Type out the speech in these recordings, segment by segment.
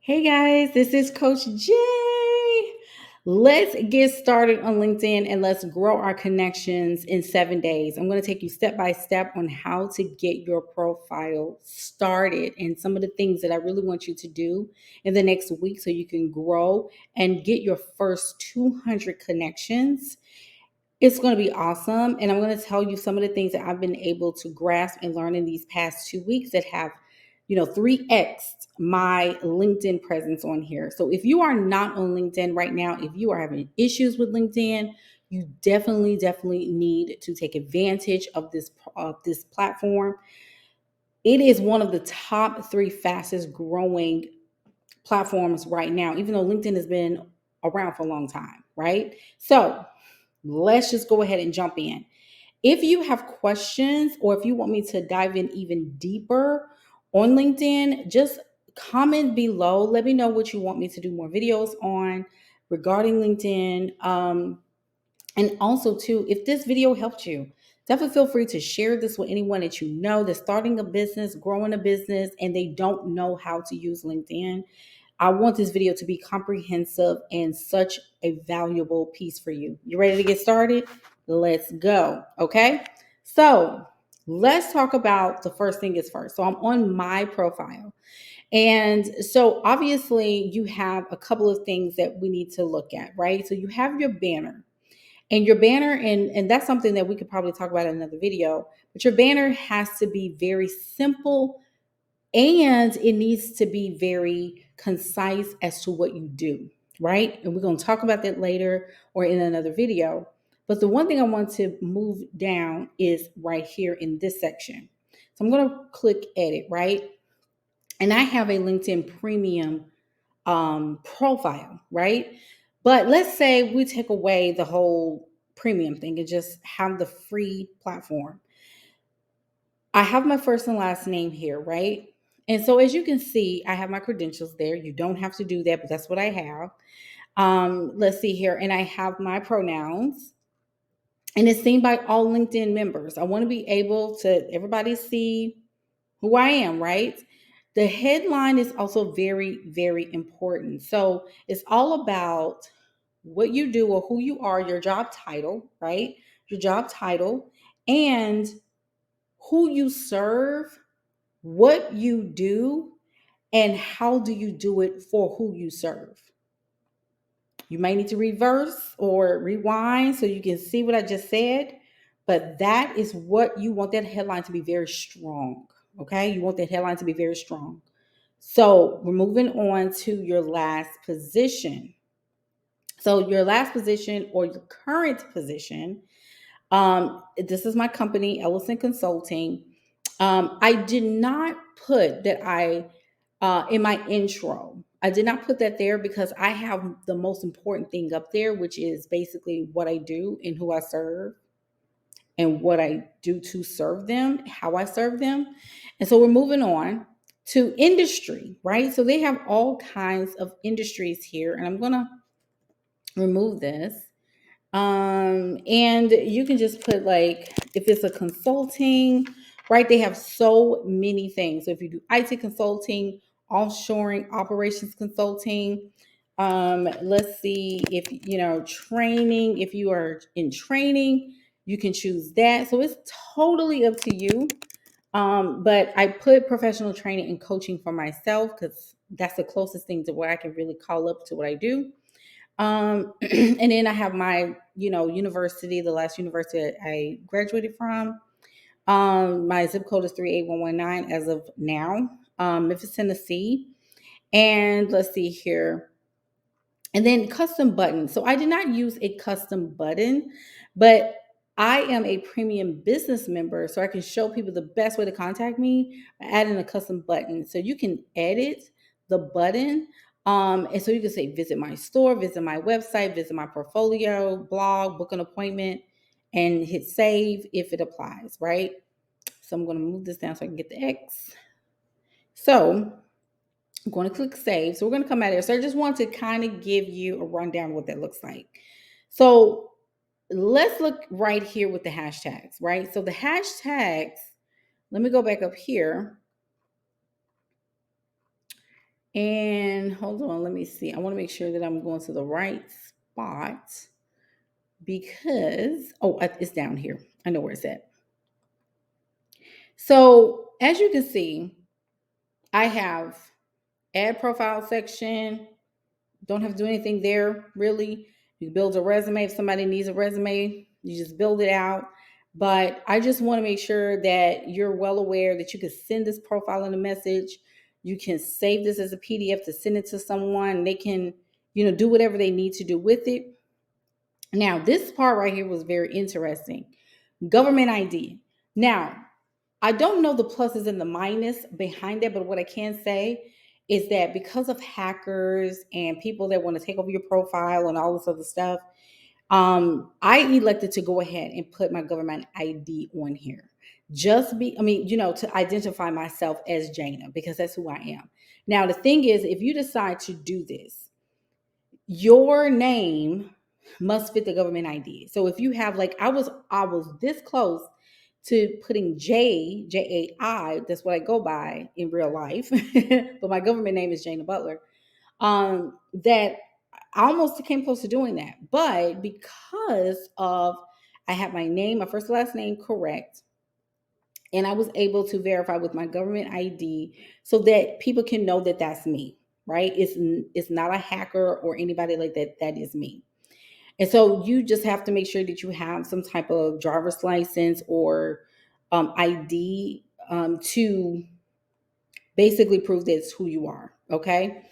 Hey guys, this is Coach Jay. Let's get started on LinkedIn and let's grow our connections in 7 days. I'm going to take you step by step on how to get your profile started and some of the things that I really want you to do in the next week so you can grow and get your first 200 connections. It's going to be awesome. And I'm going to tell you some of the things that I've been able to grasp and learn in these past 2 weeks that have 3x my LinkedIn presence on here. So if you are not on LinkedIn right now, if you are having issues with LinkedIn, you definitely need to take advantage of this platform. It is one of the top 3 fastest growing platforms right now, even though LinkedIn has been around for a long time, right? So let's just go ahead and jump in. If you have questions or if you want me to dive in even deeper on LinkedIn, just comment below. Let me know what you want me to do more videos on regarding LinkedIn. And also, too, if this video helped you, definitely feel free to share this with anyone that you know that's starting a business, growing a business, and they don't know how to use LinkedIn. I want this video to be comprehensive and such a valuable piece for you. You ready to get started? Let's go. Okay. So let's talk about the first thing is first. So I'm on my profile. And so obviously you have a couple of things that we need to look at, right? So you have your banner. And your banner, and that's something that we could probably talk about in another video, but your banner has to be very simple and it needs to be very concise as to what you do, right? And we're going to talk about that later or in another video. But the one thing I want to move down is right here in this section. So I'm going to click edit, right? And I have a LinkedIn premium profile, right? But let's say we take away the whole premium thing and just have the free platform. I have my first and last name here, right? And so as you can see, I have my credentials there. You don't have to do that, but that's what I have. Let's see here. And I have my pronouns. And it's seen by all LinkedIn members. I want to be able to everybody see who I am, right? The headline is also very important. So it's all about what you do or who you are, your job title, right? Your job title, and who you serve, what you do, and how do you do it for who you serve. You might need to reverse or rewind so you can see what I just said, but that is what you want that headline to be very strong. Okay, you want that headline to be very strong. So we're moving on to your last position. So your last position or your current position, this is my company, Ellison Consulting. I did not put that in my intro. I did not put that there because I have the most important thing up there, which is basically what I do and who I serve and what I do to serve them, how I serve them. And so we're moving on to industry, right? So they have all kinds of industries here, and I'm going to remove this. And you can just put like if it's a consulting, right? They have so many things. So if you do IT consulting, offshoring, operations consulting, let's see if training. If you are in training, you can choose that. So it's totally up to you. But I put professional training and coaching for myself because that's the closest thing to where I can really call up to what I do. And then I have my, university, the last university I graduated from. My zip code is 38119 as of now, Memphis, Tennessee. And let's see here. And then custom button. So I did not use a custom button, but I am a premium business member, so I can show people the best way to contact me by adding a custom button. So you can edit the button. And so you can say, visit my store, visit my website, visit my portfolio, blog, book an appointment, and hit save if it applies, right? So I'm going to move this down so I can get the X. So I'm going to click save. So we're going to come out here. So I just want to kind of give you a rundown of what that looks like. So let's look right here with the hashtags, right? So the hashtags, let me go back up here. And And hold on, let me see. I want to make sure that I'm going to the right spot because, oh, it's down here. I know where it's at. So as you can see, I have add profile section. Don't have to do anything there really. You build a resume. If somebody needs a resume, you just build it out. But I just want to make sure that you're well aware that you can send this profile in a message. You can save this as a PDF to send it to someone. They can, do whatever they need to do with it. Now, this part right here was very interesting. Government ID. Now, I don't know the pluses and the minus behind it, but what I can say is that because of hackers and people that want to take over your profile and all this other stuff, I elected to go ahead and put my government ID on here. To identify myself as Jana because that's who I am. Now, the thing is, if you decide to do this, your name must fit the government ID. So if you have I was this close to putting Jai, that's what I go by in real life, but my government name is Jana Butler. That I almost came close to doing that, but because of I had my name, my first and last name correct, and I was able to verify with my government ID so that people can know that that's me, right? It's not a hacker or anybody like that. That is me. And so you just have to make sure that you have some type of driver's license or ID to basically prove that's who you are. Okay.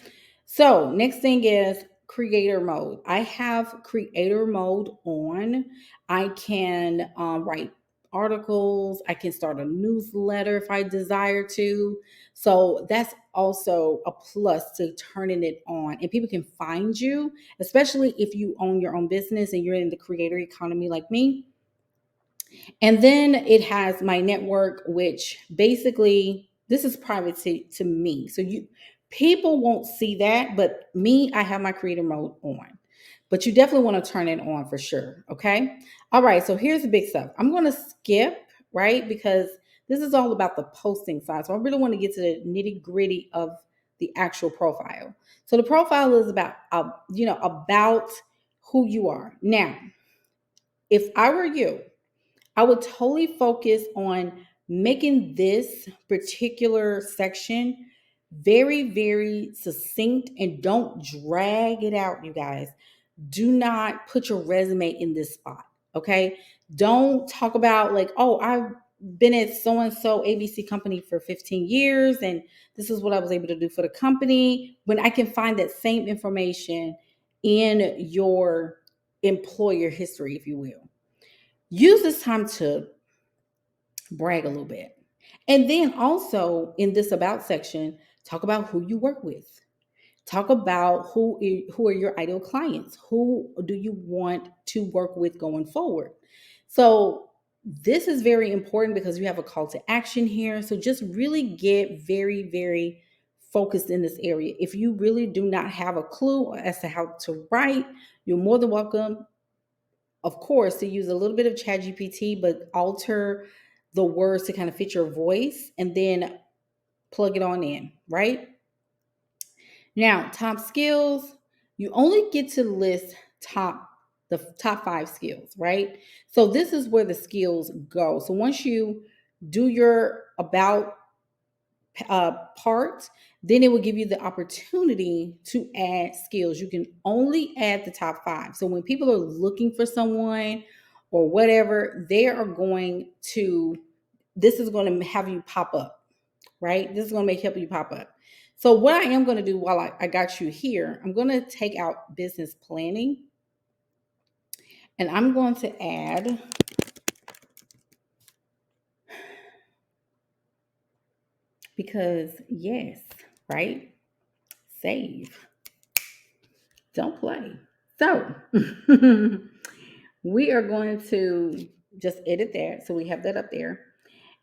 So next thing is creator mode. I have creator mode on. I can write articles. I can start a newsletter if I desire to. So that's also a plus to turning it on. And people can find you, especially if you own your own business and you're in the creator economy like me. And then it has my network, which basically this is private to me. So people won't see that, but me, I have my creator mode on. But you definitely want to turn it on for sure. Okay. All right. So here's the big stuff. I'm going to skip, right? Because this is all about the posting side. So I really want to get to the nitty gritty of the actual profile. So the profile is about who you are. Now, if I were you, I would totally focus on making this particular section very, very succinct and don't drag it out, you guys. Do not put your resume in this spot, okay? Don't talk about oh, I've been at so and so ABC company for 15 years and this is what I was able to do for the company when I can find that same information in your employer history, if you will. Use this time to brag a little bit. And then also in this about section, talk about who you work with. Talk about who are your ideal clients. Who do you want to work with going forward? So this is very important because you have a call to action here. So just really get very, very focused in this area. If you really do not have a clue as to how to write, you're more than welcome, of course, to use a little bit of ChatGPT, but alter the words to kind of fit your voice and then plug it on in, right? Now, top skills, you only get to list the top 5 skills, right? So this is where the skills go. So once you do your about part, then it will give you the opportunity to add skills. You can only add the top 5. So when people are looking for someone or whatever, this is going to have you pop up, right? This is going to help you pop up. So what I am going to do while I got you here, I'm going to take out business planning and I'm going to add because yes, right? Save. Don't play. So we are going to just edit that. So we have that up there.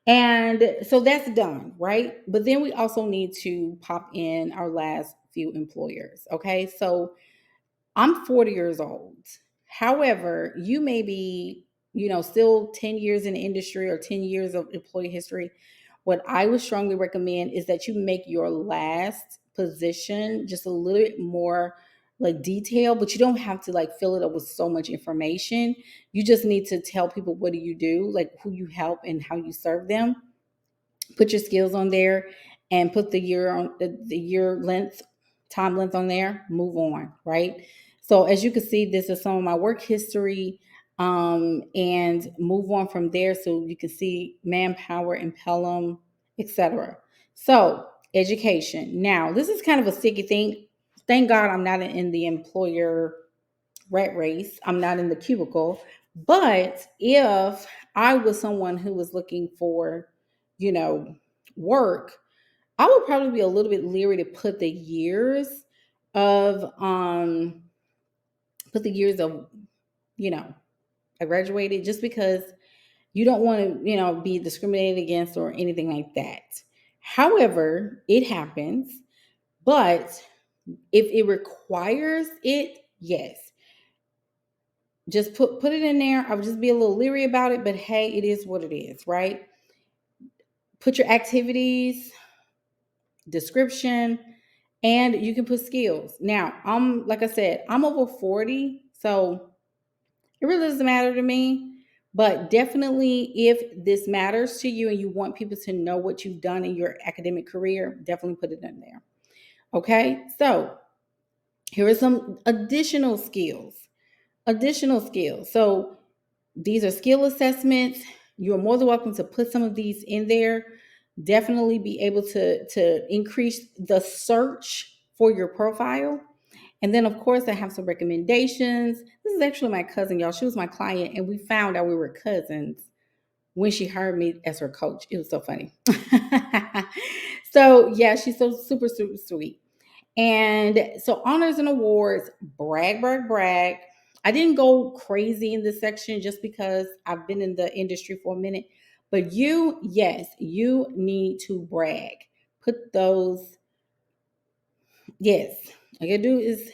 And so that's done, right? But then we also need to pop in our last few employers. Okay. So I'm 40 years old. However, you may be, still 10 years in the industry or 10 years of employee history. What I would strongly recommend is that you make your last position, just a little bit more like detail, but you don't have to like fill it up with so much information. You just need to tell people what do you do, like who you help and how you serve them. Put your skills on there and put the year on the year length, time length on there, move on, right? So as you can see, this is some of my work history, and move on from there so you can see Manpower, Impellum, etc. So education. Now, this is kind of a sticky thing. Thank God I'm not in the employer rat race. I'm not in the cubicle. But if I was someone who was looking for, you know, work, I would probably be a little bit leery to of put the years of, you know, I graduated, just because you don't want to, be discriminated against or anything like that. However, it happens, but if it requires it, yes, just put it in there. I would just be a little leery about it, but hey, it is what it is, right? Put your activities, description, and you can put skills. Now, like I said, I'm over 40, so it really doesn't matter to me. But definitely, if this matters to you and you want people to know what you've done in your academic career, definitely put it in there. Okay, so here are some additional skills. So these are skill assessments. You're more than welcome to put some of these in there. Definitely be able to increase the search for your profile. And then, of course, I have some recommendations. This is actually my cousin, y'all. She was my client, and we found out we were cousins when she hired me as her coach. It was so funny. So, yeah, she's so super, super sweet. And so, honors and awards, brag, brag, brag. I didn't go crazy in this section just because I've been in the industry for a minute. But yes, you need to brag. Put those, yes. All you gotta do is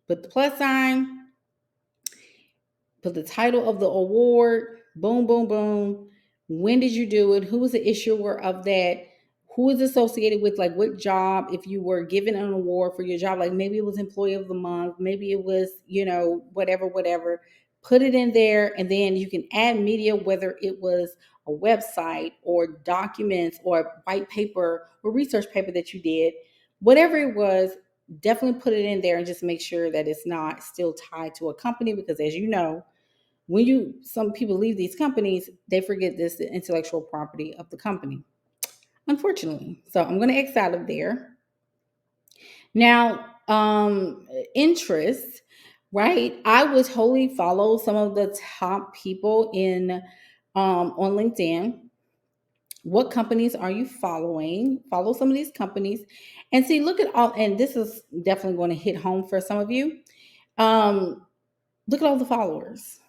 put the plus sign, put the title of the award, boom, boom, boom. When did you do it? Who was the issuer of that? Who is associated with, like, what job? If you were given an award for your job, like maybe it was Employee of the Month, maybe it was, whatever. Put it in there, and then you can add media, whether it was a website or documents or white paper or research paper that you did, whatever it was. Definitely put it in there and just make sure that it's not still tied to a company, because as you know, when some people leave these companies, they forget this, the intellectual property of the company, unfortunately. So I'm going to X out of there. Now, interest, right? I would totally follow some of the top people on LinkedIn. What companies are you following? Follow some of these companies and see, look at all, and this is definitely going to hit home for some of you. Look at all the followers.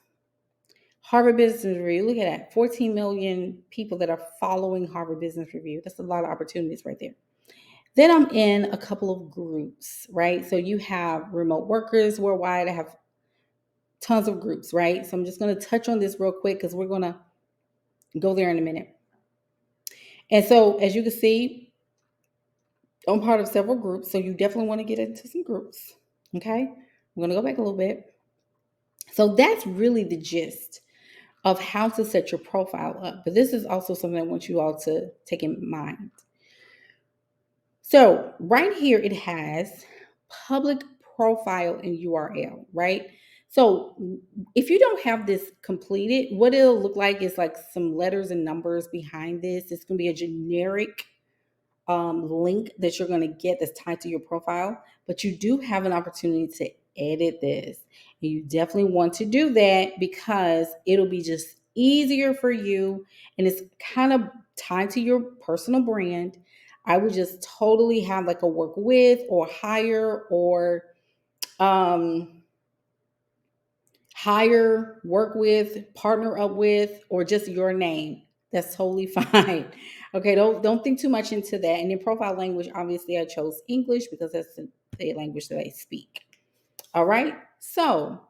Harvard Business Review, look at that. 14 million people that are following Harvard Business Review. That's a lot of opportunities right there. Then I'm in a couple of groups, right? So you have remote workers worldwide. I have tons of groups, right? So I'm just going to touch on this real quick because we're going to go there in a minute. And so as you can see, I'm part of several groups. So you definitely want to get into some groups. Okay. I'm going to go back a little bit. So that's really the gist of how to set your profile up. But this is also something I want you all to take in mind. So right here, it has public profile and URL, right? So if you don't have this completed, what it'll look like is like some letters and numbers behind this. It's going to be a generic link that you're going to get that's tied to your profile, but you do have an opportunity to edit this. And you definitely want to do that because it'll be just easier for you, and it's kind of tied to your personal brand. I would just totally have like a work with or um, work with, partner up with, or just your name. That's totally fine. Okay, don't think too much into that. And in profile language, obviously I chose English because that's the language that I speak. All right. So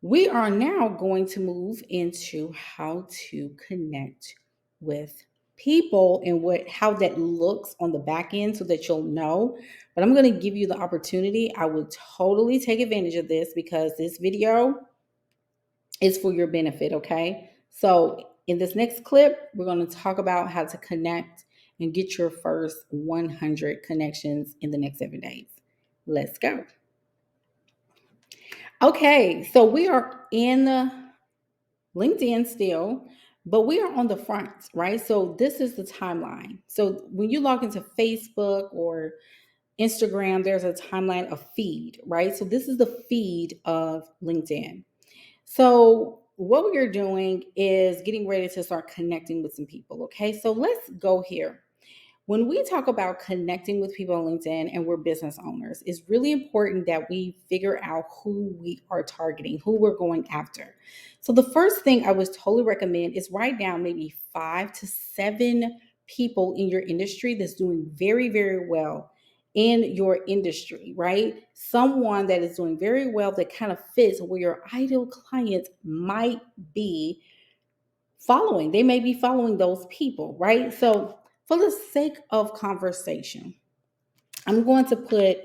we are now going to move into how to connect with people and what how that looks on the back end so that you'll know. But I'm going to give you the opportunity. I would totally take advantage of this because this video is for your benefit, okay? So, in this next clip, we're going to talk about how to connect and get your first 100 connections in the next 7 days. Let's go. Okay, so we are in LinkedIn still, but we are on the front, right? So this is the timeline. So when you log into Facebook or Instagram, there's a timeline, a feed, right? So this is the feed of LinkedIn. So what we are doing is getting ready to start connecting with some people. Okay, so let's go here. When we talk about connecting with people on LinkedIn and we're business owners, it's really important that we figure out who we are targeting, who we're going after. So the first thing I would totally recommend is write down maybe 5 to 7 people in your industry that's doing very, very well in your industry, right? Someone that is doing very well that kind of fits where your ideal clients might be following. They may be following those people, right? So, for the sake of conversation, I'm going to put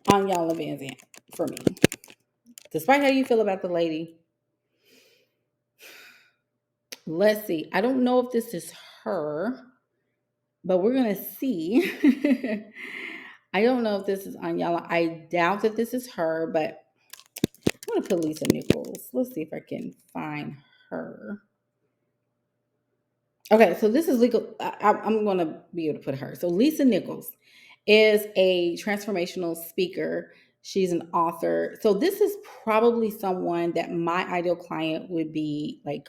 Anyala Van Zant for me. Despite how you feel about the lady, let's see. I don't know if this is her, but we're going to see. I don't know if this is Anyala. I doubt that this is her, but I'm going to put Lisa Nichols. Let's see if I can find her. Okay, so this is legal. I'm going to be able to put her. So Lisa Nichols is a transformational speaker. She's an author. So this is probably someone that my ideal client would be like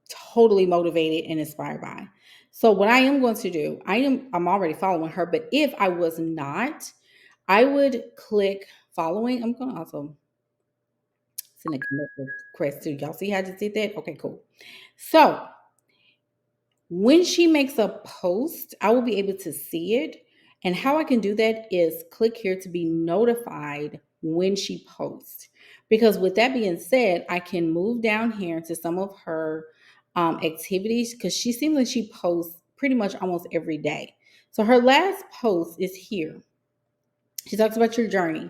totally motivated and inspired by. So what I am going to do, I'm already following her, but if I was not, I would click following. I'm going to also send a connection request to y'all. See how I just did that? Okay, cool. So when she makes a post, I will be able to see it. And how I can do that is click here to be notified when she posts. Because with that being said, I can move down here to some of her activities because she seems like she posts pretty much almost every day. So her last post is here. She talks about your journey.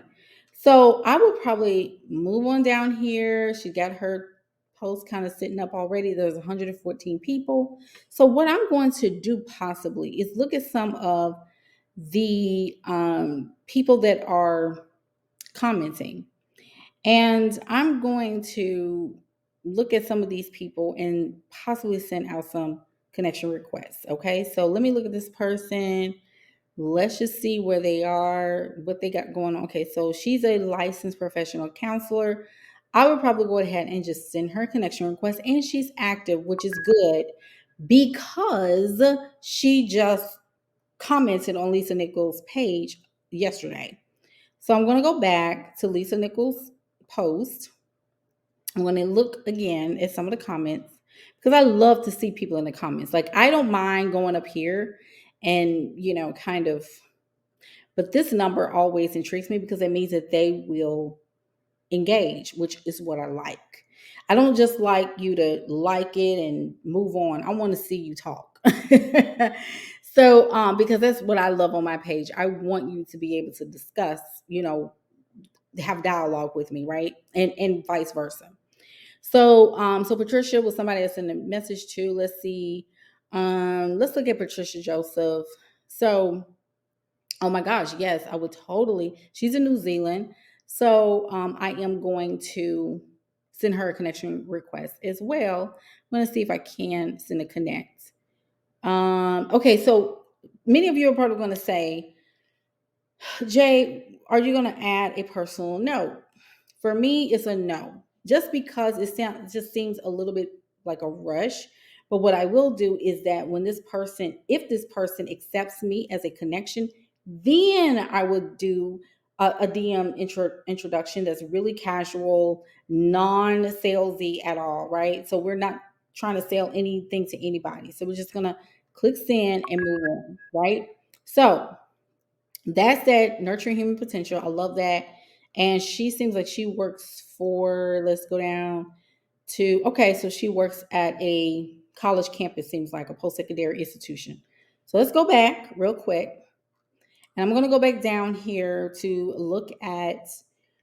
So I would probably move on down here. She got her post kind of sitting up already. There's 114 people. So what I'm going to do possibly is look at some of the people that are commenting. And I'm going to look at some of these people and possibly send out some connection requests. Okay. So let me look at this person. Let's just see where they are, what they got going on. Okay, so she's a licensed professional counselor. I would probably go ahead and just send her a connection request, and she's active, which is good because she just commented on Lisa Nichols' page yesterday. So I'm going to go back to Lisa Nichols' post. I'm going to look again at some of the comments because I love to see people in the comments. Like, I don't mind going up here and, kind of, but this number always intrigues me because it means that they will engage, which is what I like. I don't just like you to like it and move on. I want to see you talk. So, because that's what I love on my page. I want you to be able to discuss, have dialogue with me, right? And vice versa. So Patricia was somebody I sent a message to. Let's see. Let's look at Patricia Joseph. So, oh my gosh, yes, I would totally. She's in New Zealand. So I am going to send her a connection request as well. I'm going to see if I can send a connect. Okay, so many of you are probably going to say, Jay, are you going to add a personal note? For me, it's a no, just because just seems a little bit like a rush. But what I will do is that if this person accepts me as a connection, then I would do a DM introduction that's really casual, non-salesy at all, right? So we're not trying to sell anything to anybody. So we're just gonna click send and move on, right? So that's that nurturing human potential. I love that. And she seems like she works for, let's go down to, okay, so she works at a college campus seems like, a post-secondary institution. So let's go back real quick. And I'm going to go back down here to look at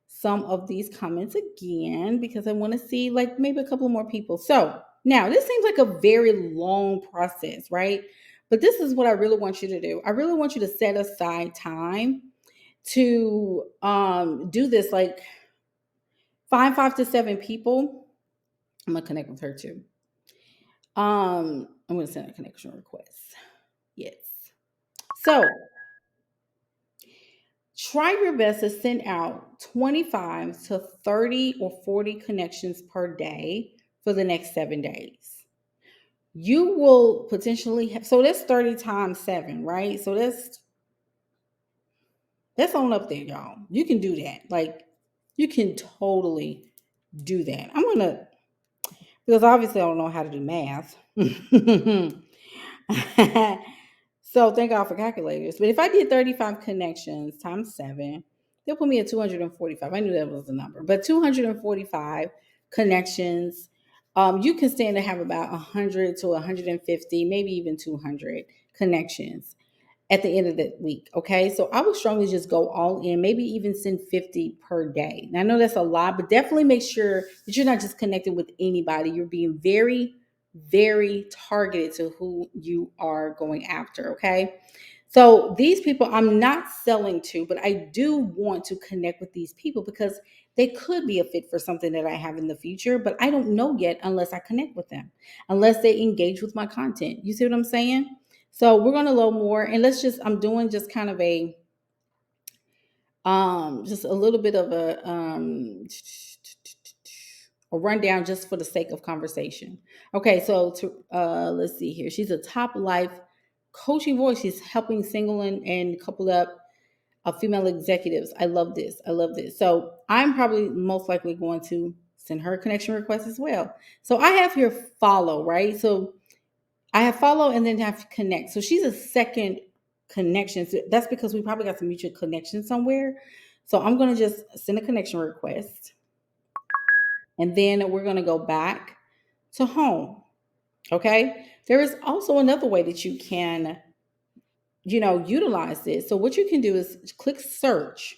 some of these comments again because I want to see like maybe a couple more people. So now this seems like a very long process, right? But this is what I really want you to do. I really want you to set aside time to do this, like find 5 to 7 people. I'm gonna connect with her too. I'm gonna send a connection request. Yes. So try your best to send out 25 to 30 or 40 connections per day for the next 7 days. You will potentially have, so that's 30 times 7, right? So that's on up there, y'all. You can do that. Like, you can totally do that. I'm gonna, because obviously I don't know how to do math. So thank God for calculators. But if I did 35 connections times 7, they'll put me at 245. I knew that was the number, but 245 connections. You can stand to have about 100 to 150, maybe even 200 connections at the end of the week. Okay. So I would strongly just go all in, maybe even send 50 per day. Now, I know that's a lot, but definitely make sure that you're not just connecting with anybody. You're being very, very targeted to who you are going after. Okay. So these people I'm not selling to, but I do want to connect with these people because they could be a fit for something that I have in the future, but I don't know yet unless I connect with them, unless they engage with my content. You see what I'm saying? So we're going to load more, and I'm doing just kind of just a little bit of a rundown just for the sake of conversation. Okay, so let's see here. She's a top life coaching voice. She's helping single and couple up female executives. I love this. I love this. So I'm probably most likely going to send her a connection request as well. So I have here follow, right? So I have follow and then have connect. So she's a second connection. So that's because we probably got some mutual connection somewhere. So I'm going to just send a connection request. And then we're going to go back to home. Okay. There is also another way that you can, utilize this. So what you can do is click search.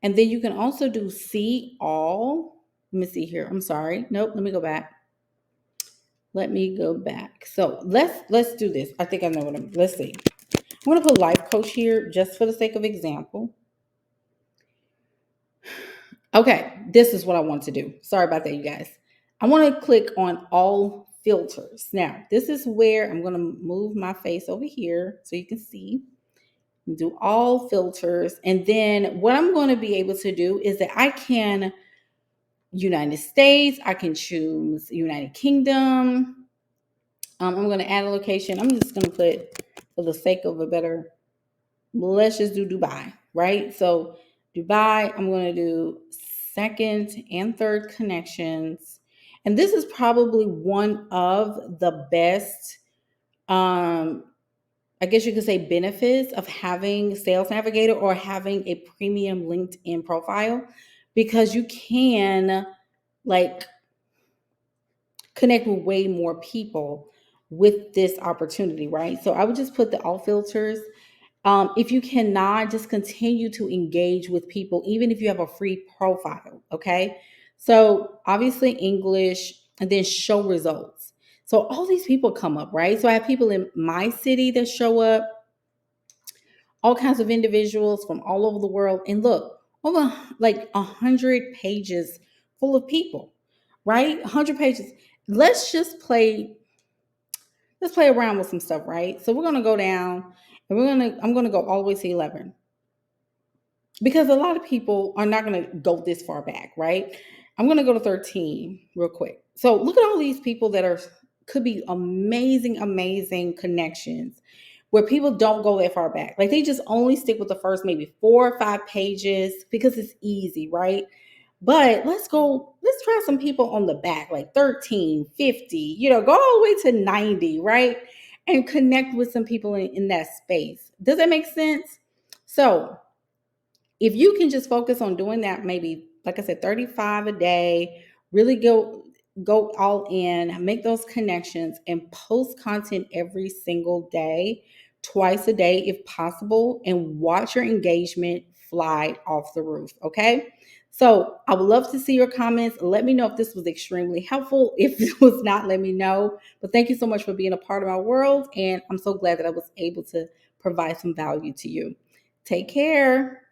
And then you can also do see all. Let me see here. I'm sorry. Nope. Let me go back. So let's do this. I think I know let's see. I'm going to put life coach here just for the sake of example. Okay, this is what I want to do. Sorry about that, you guys. I want to click on all filters. Now, this is where I'm going to move my face over here so you can see. Do all filters. And then what I'm going to be able to do is that I can United States, I can choose United Kingdom. I'm going to add a location. I'm just going to put, for the sake of a better, let's just do Dubai, right? So Dubai, I'm going to do second and third connections. And this is probably one of the best, I guess you could say, benefits of having Sales Navigator or having a premium LinkedIn profile, because you can like connect with way more people with this opportunity, right? So I would just put the all filters. If you cannot, just continue to engage with people, even if you have a free profile. Okay. So obviously English, and then show results. So all these people come up, right? So I have people in my city that show up, all kinds of individuals from all over the world. And look, over like 100 pages full of people, right? 100 pages. Let's just let's play around with some stuff, right? So we're going to go down and I'm going to go all the way to 11, because a lot of people are not going to go this far back, right? I'm going to go to 13 real quick. So look at all these people that could be amazing, amazing connections where people don't go that far back. Like, they just only stick with the first maybe 4 or 5 pages because it's easy, right? But let's try some people on the back, like 13, 50, go all the way to 90, right? And connect with some people in that space. Does that make sense? So if you can just focus on doing that, maybe, like I said, 35 a day, really go go all in, make those connections, and post content every single day, twice a day if possible, and watch your engagement fly off the roof. Okay. So I would love to see your comments. Let me know if this was extremely helpful. If it was not, let me know. But thank you so much for being a part of my world. And I'm so glad that I was able to provide some value to you. Take care.